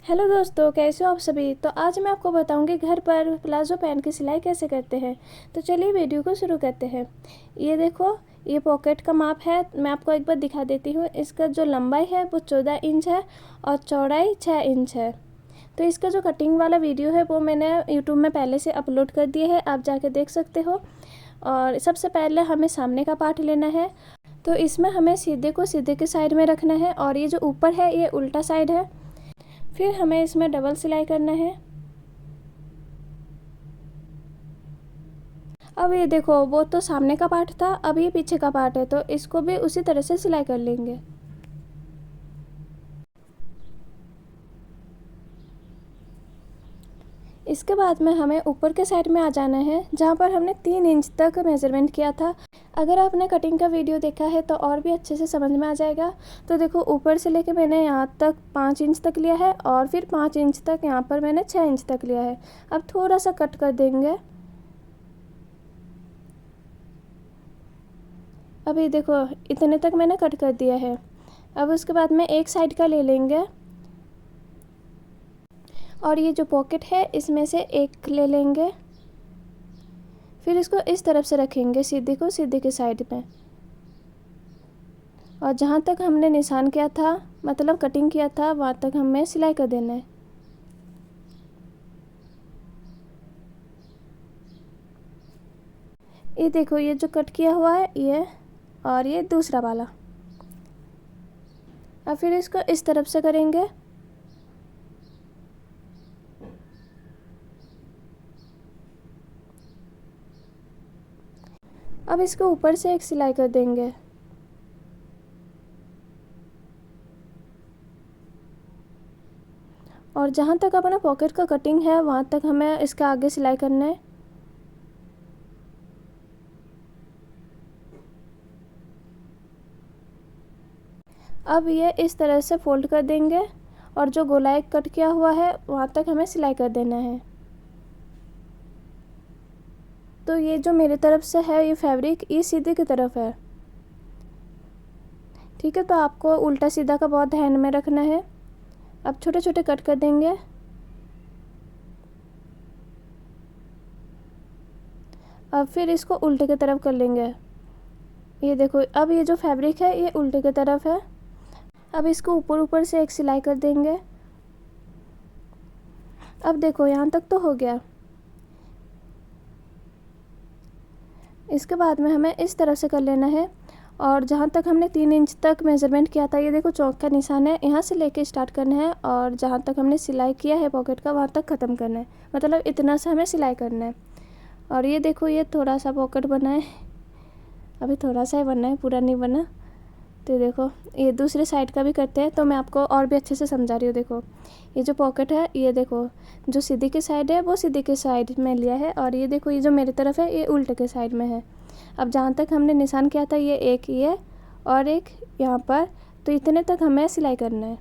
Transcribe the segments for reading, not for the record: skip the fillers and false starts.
Hello दोस्तों, कैसे हो आप सभी। तो आज मैं आपको बताऊंगी घर पर प्लाजो पैंट की सिलाई कैसे करते हैं। तो चलिए वीडियो को शुरू करते हैं। ये देखो, ये पॉकेट का माप है। मैं आपको एक बार दिखा देती हूँ। इसका जो लंबाई है वो 14 इंच है और चौड़ाई 6 इंच है। तो इसका जो कटिंग वाला वीडियो है वो मैंने यूट्यूब में पहले से अपलोड कर दिया है, आप जाके देख सकते हो। और सबसे पहले हमें सामने का पार्ट लेना है। तो इसमें हमें सीधे को सीधे के साइड में रखना है और ये जो ऊपर है ये उल्टा साइड है। फिर हमें इसमें डबल सिलाई करना है। अब ये देखो, वो तो सामने का पार्ट था, अब ये पीछे का पार्ट है, तो इसको भी उसी तरह से सिलाई कर लेंगे। इसके बाद में हमें ऊपर के साइड में आ जाना है, जहाँ पर हमने 3 इंच तक मेज़रमेंट किया था। अगर आपने कटिंग का वीडियो देखा है तो और भी अच्छे से समझ में आ जाएगा। तो देखो, ऊपर से लेके मैंने यहाँ तक 5 इंच तक लिया है और फिर 5 इंच तक यहाँ पर मैंने 6 इंच तक लिया है। अब थोड़ा सा कट कर देंगे। अभी देखो, इतने तक मैंने कट कर दिया है। अब उसके बाद में एक साइड का ले लेंगे और ये जो पॉकेट है इसमें से एक ले लेंगे। फिर इसको इस तरफ से रखेंगे, सीधे को सीधे के साइड में। और जहाँ तक हमने निशान किया था, मतलब कटिंग किया था, वहाँ तक हमें सिलाई कर देना है। ये देखो, ये जो कट किया हुआ है ये, और ये दूसरा वाला। अब फिर इसको इस तरफ से करेंगे। अब इसको ऊपर से एक सिलाई कर देंगे। और जहाँ तक अपना पॉकेट का कटिंग है वहाँ तक हमें इसका आगे सिलाई करना है। अब ये इस तरह से फोल्ड कर देंगे और जो गोलाई कट किया हुआ है वहाँ तक हमें सिलाई कर देना है। तो ये जो मेरी तरफ से है ये फैब्रिक, ये सीधे की तरफ है, ठीक है। तो आपको उल्टा सीधा का बहुत ध्यान में रखना है। अब छोटे छोटे कट कर देंगे। अब फिर इसको उल्टे की तरफ कर लेंगे। ये देखो, अब ये जो फैब्रिक है ये उल्टे की तरफ है। अब इसको ऊपर ऊपर से एक सिलाई कर देंगे। अब देखो, यहाँ तक तो हो गया। इसके बाद में हमें इस तरह से कर लेना है। और जहाँ तक हमने 3 इंच तक मेज़रमेंट किया था, ये देखो चौक का निशान है, यहाँ से लेके स्टार्ट करना है और जहाँ तक हमने सिलाई किया है पॉकेट का वहाँ तक ख़त्म करना है। मतलब इतना सा हमें सिलाई करना है। और ये देखो, ये थोड़ा सा पॉकेट बना है, अभी थोड़ा सा ही बना है, पूरा नहीं बना। तो देखो, ये दूसरे साइड का भी करते हैं, तो मैं आपको और भी अच्छे से समझा रही हूँ। देखो, ये जो पॉकेट है ये देखो, जो सीधी की साइड है वो सीधी के साइड में लिया है और ये देखो, ये जो मेरी तरफ है ये उल्टे के साइड में है। अब जहाँ तक हमने निशान किया था ये एक ये और एक यहाँ पर, तो इतने तक हमें सिलाई करना है।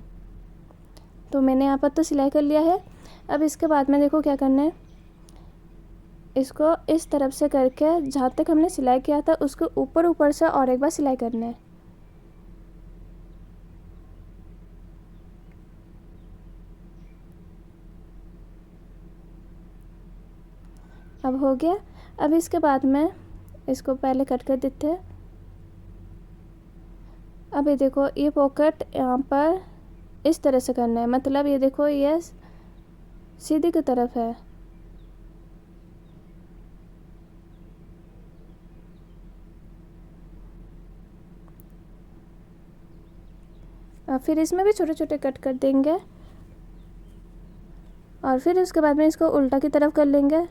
तो मैंने यहाँ पर तो सिलाई कर लिया है। अब इसके बाद में देखो क्या करना है, इसको इस तरफ से करके जहाँ तक हमने सिलाई किया था उसको ऊपर ऊपर से और एक बार सिलाई करना है। अब हो गया। अब इसके बाद में इसको पहले कट कर देते हैं। अब ये देखो, ये पॉकेट यहाँ पर इस तरह से करना है, मतलब ये देखो ये सीधी की तरफ है। अब फिर इसमें भी छोटे छोटे कट कर देंगे और फिर उसके बाद में इसको उल्टा की तरफ कर लेंगे।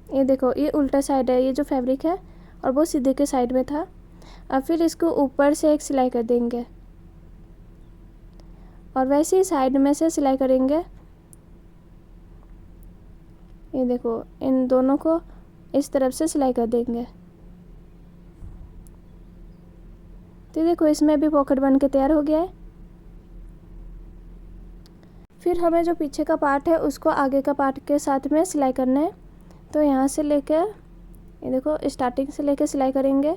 ये देखो, ये उल्टा साइड है, ये जो फैब्रिक है, और वो सीधे के साइड में था। अब फिर इसको ऊपर से एक सिलाई कर देंगे और वैसे ही साइड में से सिलाई करेंगे। ये देखो, इन दोनों को इस तरफ से सिलाई कर देंगे। तो देखो, इसमें भी पॉकेट बन के तैयार हो गया है। फिर हमें जो पीछे का पार्ट है उसको आगे का पार्ट के साथ में सिलाई करना है। तो यहाँ से लेके, ये देखो, स्टार्टिंग से लेके सिलाई करेंगे।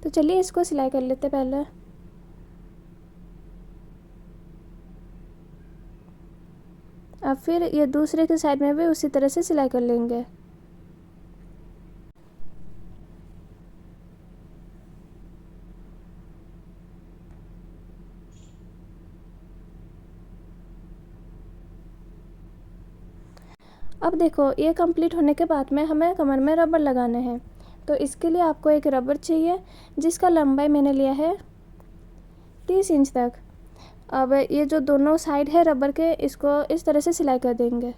तो चलिए इसको सिलाई कर लेते पहले। अब फिर ये दूसरे के साइड में भी उसी तरह से सिलाई कर लेंगे। अब देखो ये कंप्लीट होने के बाद में हमें कमर में रबर लगाने हैं। तो इसके लिए आपको एक रबर चाहिए जिसका लंबाई मैंने लिया है 30 इंच तक। अब ये जो दोनों साइड है रबर के, इसको इस तरह से सिलाई कर देंगे।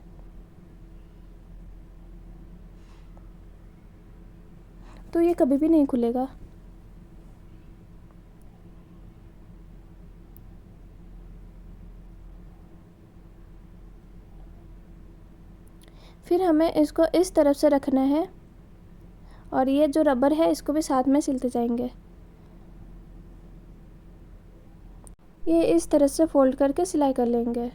तो ये कभी भी नहीं खुलेगा। फिर हमें इसको इस तरफ से रखना है और ये जो रबर है इसको भी साथ में सिलते जाएंगे। ये इस तरह से फोल्ड करके सिलाई कर लेंगे।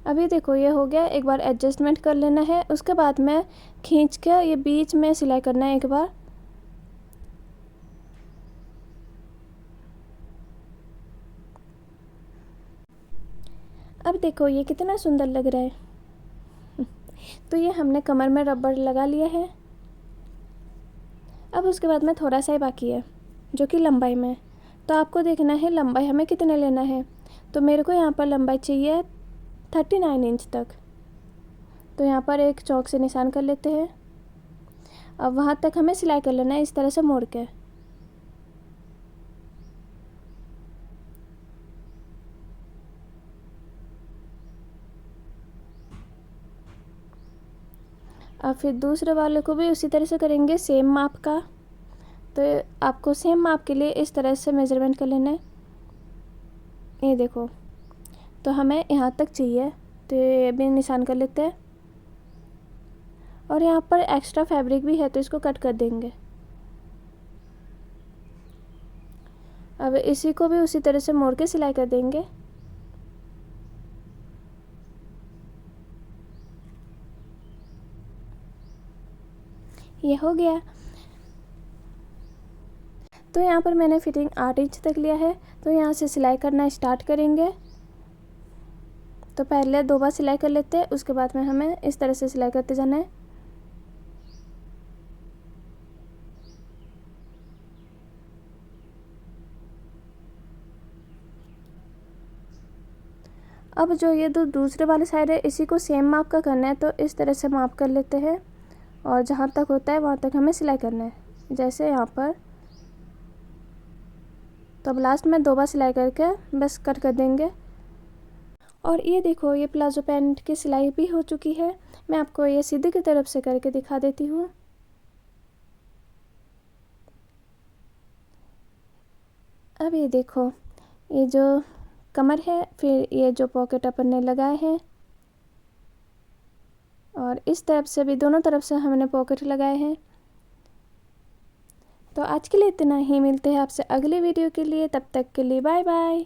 अभी देखो ये हो गया। एक बार एडजस्टमेंट कर लेना है, उसके बाद में खींच के ये बीच में सिलाई करना है एक बार। अब देखो ये कितना सुंदर लग रहा है। तो ये हमने कमर में रबर लगा लिया है। अब उसके बाद में थोड़ा सा ही बाकी है जो कि लंबाई में। तो आपको देखना है लंबाई हमें कितने लेना है। तो मेरे को यहाँ पर लंबाई चाहिए 39 इंच तक। तो यहाँ पर एक चौक से निशान कर लेते हैं। अब वहाँ तक हमें सिलाई कर लेना है इस तरह से मोड़ के। अब फिर दूसरे वाले को भी उसी तरह से करेंगे, सेम माप का। तो आपको सेम माप के लिए इस तरह से मेज़रमेंट कर लेना है। ये देखो, तो हमें यहाँ तक चाहिए, तो ये भी निशान कर लेते हैं। और यहाँ पर एक्स्ट्रा फैब्रिक भी है तो इसको कट कर देंगे। अब इसी को भी उसी तरह से मोड़ के सिलाई कर देंगे। ये हो गया। तो यहाँ पर मैंने फिटिंग 8 इंच तक लिया है। तो यहाँ से सिलाई करना स्टार्ट करेंगे। तो पहले 2 बार सिलाई कर लेते हैं, उसके बाद में हमें इस तरह से सिलाई करते जाना है। अब जो ये दूसरे वाले साइड है इसी को सेम माप का करना है। तो इस तरह से माप कर लेते हैं और जहाँ तक होता है वहाँ तक हमें सिलाई करना है, जैसे यहाँ पर। तो अब लास्ट में 2 बार सिलाई करके बस कट कर देंगे। और ये देखो ये प्लाजो पैंट की सिलाई भी हो चुकी है। मैं आपको ये सीधे की तरफ से करके दिखा देती हूँ। अब ये देखो, ये जो कमर है, फिर ये जो पॉकेट अपन ने लगाए हैं, और इस तरफ से भी दोनों तरफ से हमने पॉकेट लगाए हैं। तो आज के लिए इतना ही। मिलते हैं आपसे अगली वीडियो के लिए, तब तक के लिए बाय बाय।